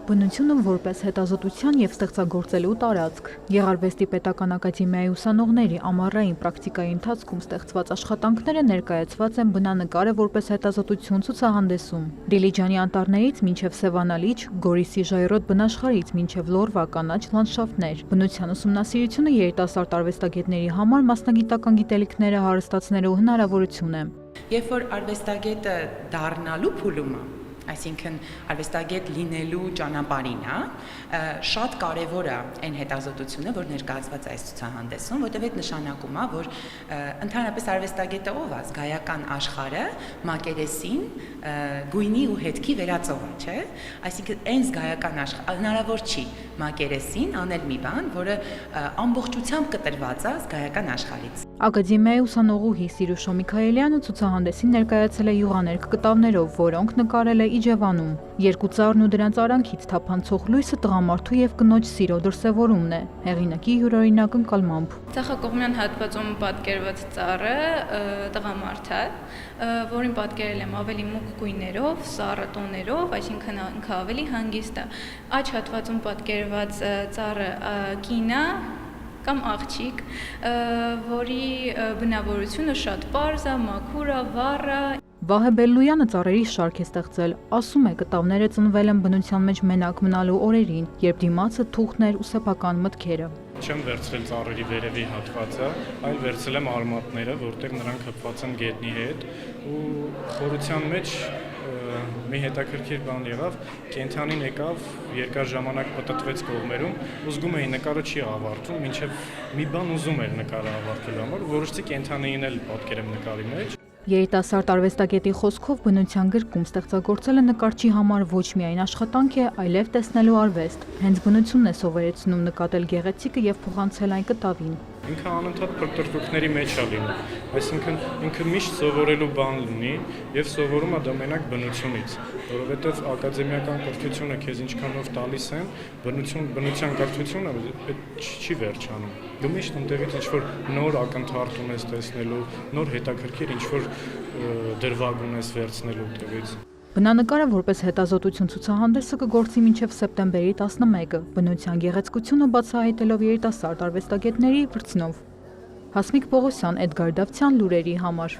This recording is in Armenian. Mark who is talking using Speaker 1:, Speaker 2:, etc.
Speaker 1: Բնությունը որպես հետազոտության և ստեղծագործելու տարածք։ Գեղարվեստի պետական ակադեմիայի ուսանողների ամառային պրակտիկայի ընթացքում ստեղծված աշխատանքները ներկայացված են բնանկարը որպես հետազոտություն ցուցահանդեսում։ Դիլիջանի անտառներից մինչև Սևանալիճ, Գորիսի ժայռոտ բնաշխարհից մինչև Լորվա կանաչ լանդշաֆտներ։ Բնության ուսումնասիրությունը երիտասարդ արվեստագետների համար մասնագիտական գիտելիքները հարստացնելու հնարավորություն է։
Speaker 2: Երբ որ արվեստագետը դառնալու փուլում է, այսինքն արվեստագետ լինելու ճանապարհին է, շատ կարևոր է այն հետազոտությունը, որ ներկայացված է այս ցուցահանդեսում, որտեղ այդ նշանակում է, որ ընդհանրապես արվեստագետը ով է, զգայական աշխարհը մակերեսին գույնի ու հետքի վերածող է, չէ՞։ Այսինքն այն զգայական աշխարհը հնարավոր չի մակերեսին անել մի բան, որը ամբողջությամբ կտրված է զգայական աշխարհից։
Speaker 1: Ակադեմիայի ուսանողուհի Սիրուշո Միքայելյանը ցուցահանդեսին ներկայացել է յուղաներկ կտավներով, որոնք նկարել է Իջևանում։ Երկու ծառն ու դրանց արանքից թափանցող լույսը տղամարդու և կնոջ սիրո դրսևորումն է, հեղինակի յուրօրինակ ընկալմամբ։
Speaker 3: Ցախակողմյան հատվածում պատկերված ծառը տղամարդ է, որին պատկերել եմ ավելի մուգ գույներով, սառը տոներով, այսինքն ինքը ավելի հանգիստ է։ Աջ հատվածում պատկերված ծառը կին է կամ աղջիկ, որի բնավորությունը շատ պարզ է, մաքուր է, վառ է։
Speaker 1: Վահե Բելլույանը ծառերի շարք է ստեղծել, ասում է կտավները ծնվել են բնության մեջ մենակ մնալու օրերին, երբ դիմացը թուղթն էր ու սեփական մտքերը։
Speaker 4: Չեմ վերցրել ծառերի վերևի հատվածը, այլ վերցրել եմ արմատները, որտեղ նրանք հպված են գետնի հետ ու խորության մեջ մի հետաքրքիր բան եղավ, կենդանին եկավ, երկար ժամանակ պտտվեց կողմերում, ու զգում էի նկարը չի ավարտվում, մինչև մի բան ուզում էր նկարը ավարտելու համար, որոշեցի կենդանին էլ պատկերեմ նկարի մեջ։
Speaker 1: Երիտասարդ արվեստագետի խոսքով բնության գրկում ստեղծագործելը նկարչի համար ոչ միայն աշխատանք է, այլև տեսնելու արվեստ։ Հենց բնությունն է սովորեցնում նկատել գեղեցիկը և փոխանցել այն կտավին։
Speaker 4: Ինքը անընդհատ փրկտրտուքների մեջ է լինում, այսինքն ինքը միշտ սովորելու բան լինի եւ սովորում է դա մենակ բնությունից, որովհետեւ ակադեմիական կրթությունը քեզ ինչքանով տալիս են, բնության կրթությունը չի վերջանում։ Դու միշտ ընդեղից ինչ-որ նոր ակնթարթ ունես տեսնելու, նոր հետաքրքիր ինչ-որ դրվագ ունես վերցնելու տեղից։
Speaker 1: Բնանկարը որպես հետազոտություն ցուցահանդեսը կգործի մինչև սեպտեմբերի 11-ը, բնության գեղեցկությունը բացահայտելով երիտասարդ արվեստագետների վրձնով։ Հասմիկ Պողոսյան, Էդգար Դավթյան, լուրերի համար։